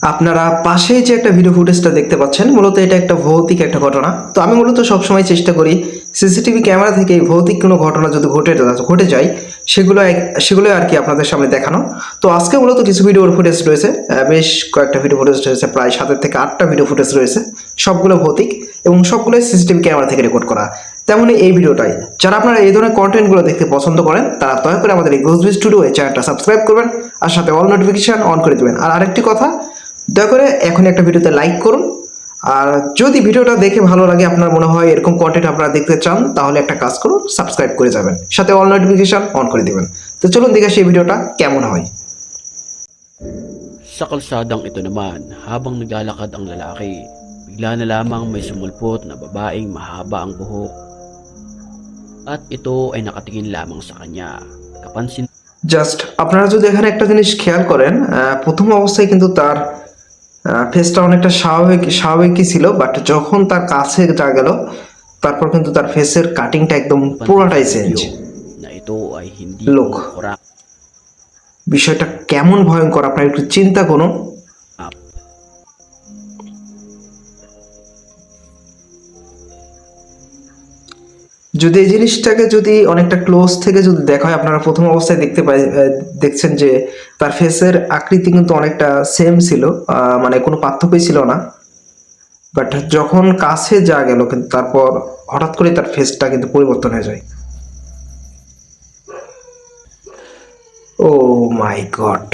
আপনারা পাশে যে একটা ভিডিও ফুটেজটা দেখতে পাচ্ছেন, মূলত এটা একটা ভৌতিক একটা ঘটনা। তো আমি মূলত সবসময় চেষ্টা করি সিসিটিভি ক্যামেরা থেকে এই ভৌতিক কোনো ঘটনা যদি ঘটে যায় সেগুলো আর কি আপনাদের সামনে দেখানো। তো আজকে মূলত কিছু ভিডিওর ফুটেজ রয়েছে, বেশ কয়েকটা ভিডিও ফুটেজ রয়েছে, প্রায় 7 থেকে 8টা ভিডিও ফুটেজ রয়েছে। সবগুলো ভৌতিক এবং সবগুলোই সিসিটিভি ক্যামেরা থেকে রেকর্ড করা। তেমনি এই ভিডিওটাই যারা আপনারা এই ধরনের কন্টেন্টগুলো দেখতে পছন্দ করেন, তারা দয়া করে আমাদের এই ঘোষবি স্টুডিও এই চ্যানেলটা সাবস্ক্রাইব করবেন আর সাথে অল নোটিফিকেশন অন করে দেবেন। আর আরেকটি কথা, দয়া করে এখন একটা ভিডিওতে লাইক করুন। আর যদি ভিডিওটা দেখে ভালো লাগে, আপনার মনে হয় এরকম কন্টেন্ট আপনারা দেখতে চান, তাহলে একটা কাজ করুন, সাবস্ক্রাইব করে যাবেন, সাথে অল নোটিফিকেশন অন করে দিবেন। তো চলুন দেখে সেই ভিডিওটা কেমন হয়। Sa kalsadang ito naman, habang naglalakad ang lalaki, bigla na lamang may sumulpot na babaeng mahaba ang buhok. At ito ay nakatingin lamang sa kanya. Kapansin just আপনারা যদি এখানে একটা জিনিস খেয়াল করেন, প্রথম অবস্থায় কিন্তু তার ফেসটা অনেকটা স্বাভাবিকই ছিল, বাট যখন তার কাছে যা গেল, তারপর কিন্তু তার ফেসের কাটিংটা একদম পুরোটাই change. na ito ay hindi Look. kurap. বিষয়টা কেমন ভয়ঙ্কর আপনারা একটু চিন্তা করুন। যদি এই জিনিসটাকে যদি অনেকটা ক্লোজ থেকে যদি দেখা হয়, আপনারা প্রথম অবস্থায় দেখছেন যে তার ফেসের আকৃতি কিন্তু অনেকটা সেম ছিল, মানে কোনো পার্থক্যই ছিল না। বাট যখন কাছে যা গেল, কিন্তু তারপর হঠাৎ করে তার ফেসটা কিন্তু পরিবর্তন হয়ে যায়। ও মাই গড!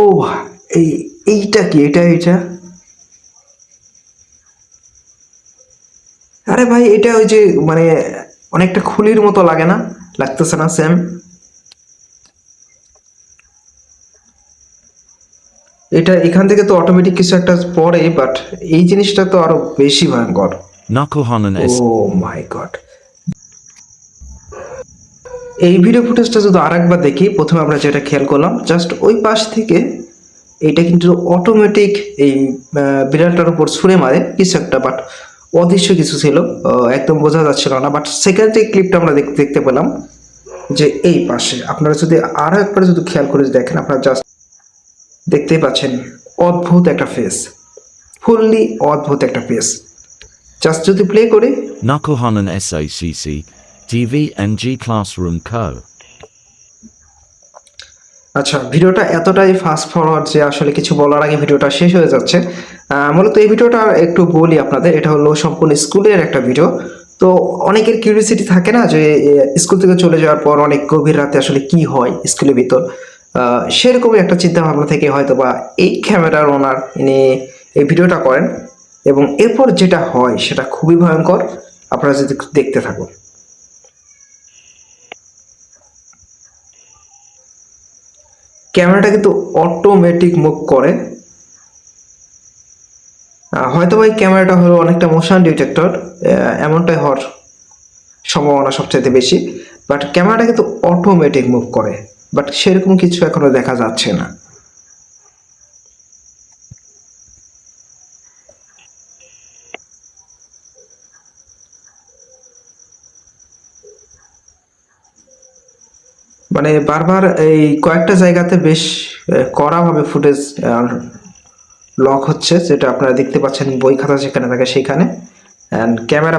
ও এইটা কি? এটা আরে ভাই, এটা ওই যে মানে অনেকটা খুলির মতো লাগে না? লাগতেছে না সেম? এটা এখান থেকে তো অটোমেটিক কিছু একটা পড়ে, বাট এই জিনিসটা তো আরো বেশি ভয়ঙ্কর। Nakuhanan ও মাই গড! এই ভিডিও ফুটেজটা যদি আরেকবার দেখি, প্রথমে আমরা যেটা খেয়াল করলাম, জাস্ট ওই পাশ থেকে এইটা কিন্তু অটোমেটিক এই বিড়ালটার উপর ছুঁড়ে মারে কিছু একটা, বাট অদৃশ্য কিছু ছিল, একদম বোঝা যাচ্ছিল না। বাট সেকেন্ড যে ক্লিপটা আমরা দেখতে পেলাম যে এই পাশে, আপনারা যদি আরো একবার যদি খেয়াল করে দেখেন, আপনারা জাস্ট দেখতেই পাচ্ছেন অদ্ভুত একটা ফেস, ফুললি অদ্ভুত একটা ফেস। জাস্ট যদি প্লে করি, Nakuhanan SACC TV NG Classroom Co. আচ্ছা, ভিডিওটা এতটাই ফাস্ট ফরওয়ার্ড যে আসলে কিছু বলার আগে ভিডিওটা শেষ হয়ে যাচ্ছে। মূলত এই ভিডিওটা একটু বলি আপনাদের, এটা হলো সম্পূর্ণ স্কুলের একটা ভিডিও। তো অনেকের কিউরিয়াসিটি থাকে না যে স্কুল থেকে চলে যাওয়ার পর অনেক গভীর রাতে আসলে কি হয় স্কুলের ভিতর, সেরকমই একটা চিন্তা ভাবনা থেকে হয়তো বা এই ক্যামেরার ওনার ইনি এই ভিডিওটা করেন, এবং এরপর যেটা হয় সেটা খুবই ভয়ঙ্কর। আপনারা যদি দেখতে থাকুন। ক্যামেরাটা কিন্তু অটোমেটিক মুভ করে। হয়তো এই ক্যামেরাটা হলো অনেকটা মোশন ডিটেক্টর, এমনটাই হওয়ার সম্ভাবনা সবচেয়ে বেশি। বাট ক্যামেরাটা কিন্তু অটোমেটিক মুভ করে, বাট সেরকম কিছু এখনো দেখা যাচ্ছে না। মানে বারবার এই কয়েকটা জায়গাতে বেশ কড়াভাবে ফুটেজ লক হচ্ছে, যেটা আপনারা দেখতে পাচ্ছেন বই খাতা যেখানে থাকে সেখানে। অ্যান্ড ক্যামেরা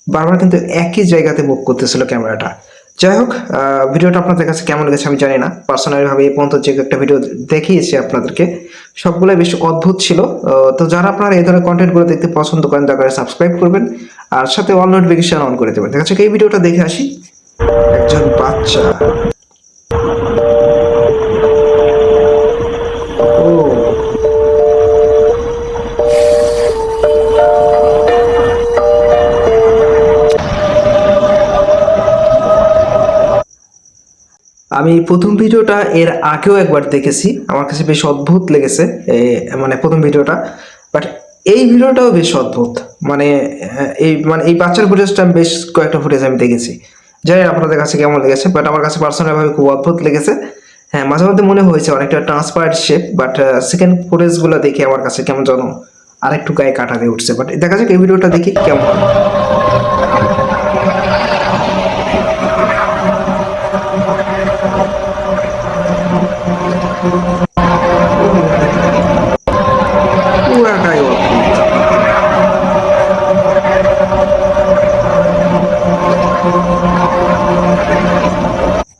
বারবার কিন্তু একই জায়গাতে মুভ করতেছিল ক্যামেরাটা। যাই হোক, ভিডিওটা আপনাদের কাছে কেমন লেগেছে আমি জানি না। পার্সোনালি ভাবে এই পর্যন্ত যে একটা ভিডিও দেখিয়েছি আপনাদেরকে, সবগুলোই বেশ অদ্ভুত ছিল। তো যারা আপনারা এই ধরনের কন্টেন্টগুলো দেখতে পছন্দ করেন, দয়া করে সাবস্ক্রাইব করবেন আর সাথে অল নোটিফিকেশন অন করে দেবেন। দেখা যাচ্ছে এই ভিডিওটা দেখে আসি। একজন বাচ্চা, ও আমি প্রথম ভিডিওটা এর আগেও একবার দেখেছি, আমার কাছে বেশ অদ্ভুত লেগেছে মানে প্রথম ভিডিওটা। বাট এই ভিডিওটাও বেশ অদ্ভুত, মানে এই বাচ্চার ফুটেজটা আমি বেশ কয়েকটা ফুটেজ আমি দেখেছি, জানি না আপনাদের কাছে কেমন লেগেছে, বাট আমার কাছে পার্সোনালি ভাবে খুব অদ্ভুত লেগেছে। হ্যাঁ, মাঝে মধ্যে মনে হয়েছে অনেকটা ট্রান্সপারেন্ট শেপ, বাট সেকেন্ড ফুটেজগুলো দেখে আমার কাছে কেমন যেন আরেকটু গায়ে কাটা দিয়ে উঠছে। বাট দেখা যাক এই ভিডিওটা দেখি কেমন হয়। পুরাটাই অদ্ভুত।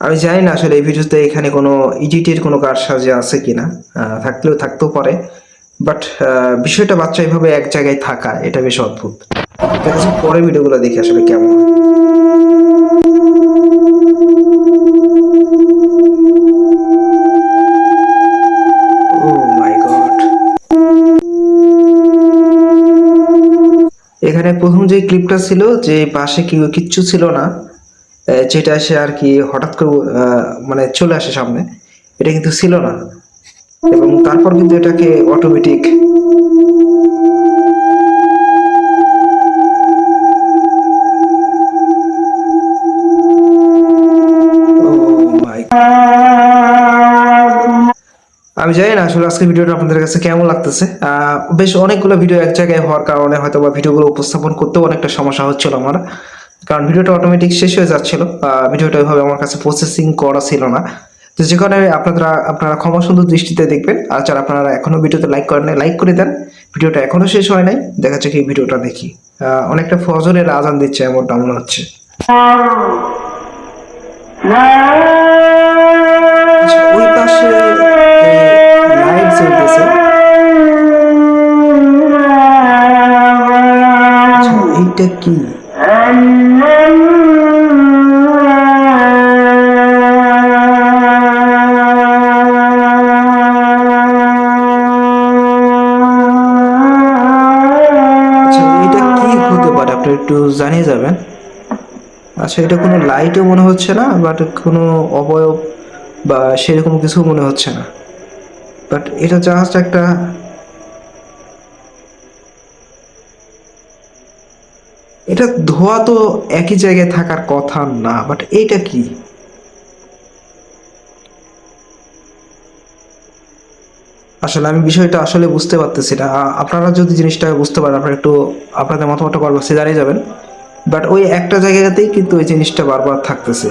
আমি জানি না আসলে এই ভিডিওতে এখানে কোনো এডিটের কোনো কারসাজি আছে কিনা, থাকতেও পারে, বাট বিষয়টা বাচ্চা এভাবে এক জায়গায় থাকা এটা বেশ অদ্ভুত। দেখা যাক পরে ভিডিওগুলো দেখি আসলে কেমন হয়। ও মাই গড, এখানে প্রথম যে ক্লিপটা ছিল যে পাশে কিচ্ছু ছিল না, যেটা সে আর কি হঠাৎ করে মানে চলে আসে সামনে, এটা কিন্তু ছিল না, এবং তারপর কিন্তু এটাকে অটোমেটিক আমি জানি না আসলে আজকের ভিডিওটা আপনাদের কাছে কেমন লাগতেছে। বেশ অনেকগুলো ভিডিও এক জায়গায় হওয়ার কারণে হয়তো বা ভিডিওগুলো উপস্থাপন করতেও অনেকটা সমস্যা হচ্ছিল আমার, কারণ ভিডিওটা অটোমেটিক শেষ হয়ে যাচ্ছিল। ভিডিওটা ওইভাবে আমার কাছে প্রসেসিং করা ছিল না, তো যে কারণে আপনারা ক্ষমা সুন্দর দৃষ্টিতে দেখবেন। আর যারা আপনারা এখনো ভিডিওতে লাইক করেন নাই, লাইক করে দেন। ভিডিওটা এখনো শেষ হয় নাই, দেখা যাক এই ভিডিওটা দেখি। অনেকটা ফজরের আজান দিচ্ছে এমনটা মনে হচ্ছে। আচ্ছা, ওই পাশে লাইট জ্বলতেছে। আচ্ছা, এইটা কি? আচ্ছা, এটা কি হতে পারে আপনি একটু জানিয়ে যাবেন। আচ্ছা, এটা কোনো লাইটও মনে হচ্ছে না, বাট কোনো অবয়ব বা সেরকম কিছু মনে হচ্ছে না, বাট এটা জাস্ট একটা, এটা ধোয়া তো একই জায়গায় থাকার কথা না, বাট এইটা কি? আসলে আমি বিষয়টা আসলে বুঝতে পারতেছি না। আপনারা যদি জিনিসটা বুঝতে পারেন, আপনারা একটু আপনাদের মতামতটা কমেন্ট বক্সে জানিয়ে যাবেন। বাট ওই একটা জায়গাতেই কিন্তু ওই জিনিসটা বারবার থাকতেছে।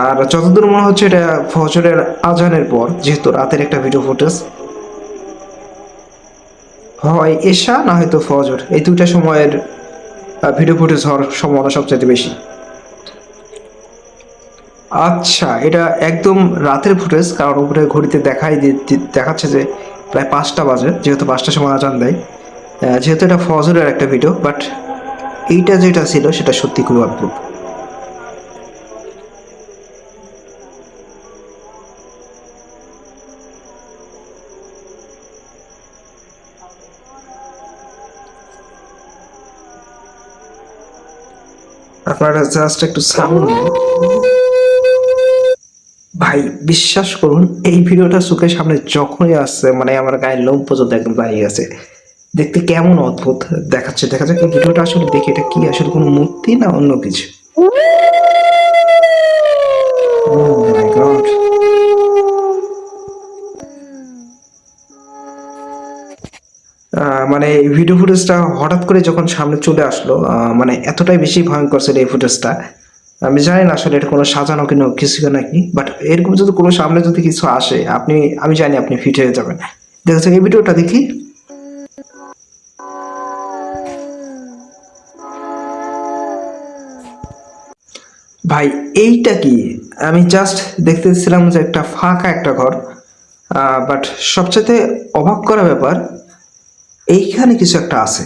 আর যতদূর মনে হচ্ছে এটা ফজরের আজানের পর, যেহেতু রাতের একটা ভিডিও ফুটেজ, হয় এশা না হয়তো ফজর, এই দুইটা সময়ের ভিডিও ফুটেজ হওয়ার সম্ভাবনা সবচেয়ে বেশি। আচ্ছা, এটা একদম রাতের ফুটেজ, কারণ উপরে ঘড়িতে দেখাচ্ছে যে প্রায় 5টা বাজে, যেহেতু 5টার সময় আজান দেয়। যেহেতু এটা ফজরের একটা ভিডিও, বাট এইটা যেটা ছিল সেটা সত্যি খুব অদ্ভুত। আপনারা জাস্ট একটু সাউন্ড, ভাই বিশ্বাস করুন এই ভিডিওটা চোখের সামনে যখনই আসছে, মানে আমার গায়ের লোম পর্যন্ত একদম দাঁড়িয়ে গেছে। দেখতে কেমন অদ্ভুত দেখাচ্ছে। দেখা যাক এই ভিডিওটা আসলে দেখে এটা কি আসলে কোনো মূর্তি না অন্য কিছু। Oh my God! মানে এই ভিডিও ফুটেজটা হঠাৎ করে যখন সামনে চলে আসলো, মানে এতটাই বেশি ভয়ঙ্কর ছিল এই ফুটেজটা। আমি জানি না আসলে এটা কোনো সাজানো কিনো কিছু নাকি, বাট এরকম যদি কোনো সামনে যদি কিছু আসে, আমি জানি আপনি ফিট হয়ে যাবেন। দেখা যাক এই ভিডিওটা দেখি। ভাই এইটা কি? আমি জাস্ট দেখতেছিলাম যে একটা ফাঁকা একটা ঘর, বাট সবচেয়ে অবাক করা ব্যাপার, এইখানে কিছু একটা আছে।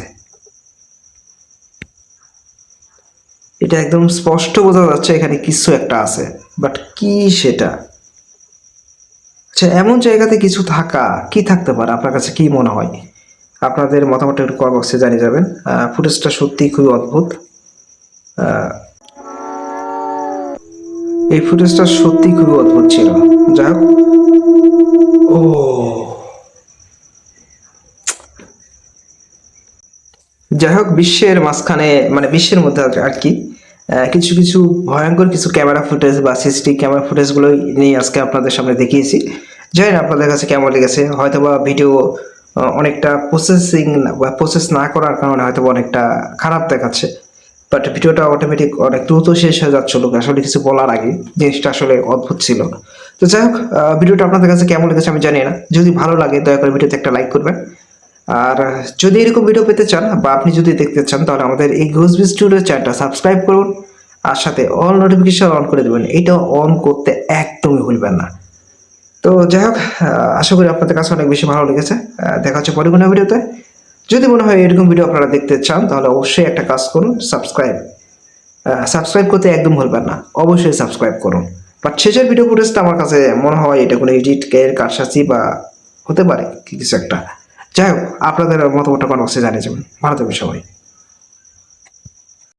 এটা একদম স্পষ্ট বোঝা যাচ্ছে এখানে কিছু একটা আছে, বাট কি সেটা? আচ্ছা, এমন জায়গাতে কিছু থাকা কি থাকতে পারে? আপনার কাছে কি মনে হয়? আপনাদের মতামতটা একটু কমেন্ট বক্সে জানিয়ে যাবেন। ফুটেজটা সত্যিই খুবই অদ্ভুত। এই ফুটেজটা সত্যি খুবই অদ্ভুত ছিল। যাই হোক, ও যাই হোক, বিশ্বের মাঝখানে মানে বিশ্বের মধ্যে আর কি কিছু কিছু ভয়ঙ্কর কিছু ক্যামেরা ফুটেজ বা সিসিটিভি ক্যামেরা ফুটেজগুলো নিয়ে আজকে আপনাদের সামনে দেখিয়েছি। জানি না আপনাদের কাছে কেমন লেগেছে। হয়তো বা ভিডিও অনেকটা প্রসেসিং বা প্রসেস না করার কারণে হয়তো অনেকটা খারাপ দেখাচ্ছে, বাট ভিডিওটা অটোমেটিক অনেক দ্রুত শেষ হয়ে যাচ্ছিল আসলে কিছু বলার আগে। জিনিসটা আসলে অদ্ভুত ছিল। তো যাই হোক, ভিডিওটা আপনাদের কাছে কেমন লেগেছে আমি জানি না। যদি ভালো লাগে দয়া করে ভিডিওতে একটা লাইক করবেন। আর যদি এরকম ভিডিও পেতে চান বা আপনি যদি দেখতে চান তাহলে আমাদের এই ঘোষবি স্টুডিও চ্যানেলটা সাবস্ক্রাইব করুন আর সাথে অল নোটিফিকেশন অন করে দেবেন। এটা অন করতে একদমই ভুলবেন না। তো যাই হোক, আশা করি আপনাদের কাছে অনেক বেশি ভালো লেগেছে। দেখা হচ্ছে পরে কোনো ভিডিওতে। যদি মনে হয় এরকম ভিডিও আপনারা দেখতে চান তাহলে অবশ্যই একটা কাজ করুন, সাবস্ক্রাইব করতে একদম ভুলবেন না, অবশ্যই সাবস্ক্রাইব করুন। বাট শেষের ভিডিও ফুটেজটা আমার কাছে মনে হয় এটা কোনো এডিট কেয়ার কারসাজি বা হতে পারে কিছু একটা। যাই হোক, আপনাদের মতামতটা কমেন্ট বক্সে জানিয়ে যাবেন। ভালো থাকবেন সবাই।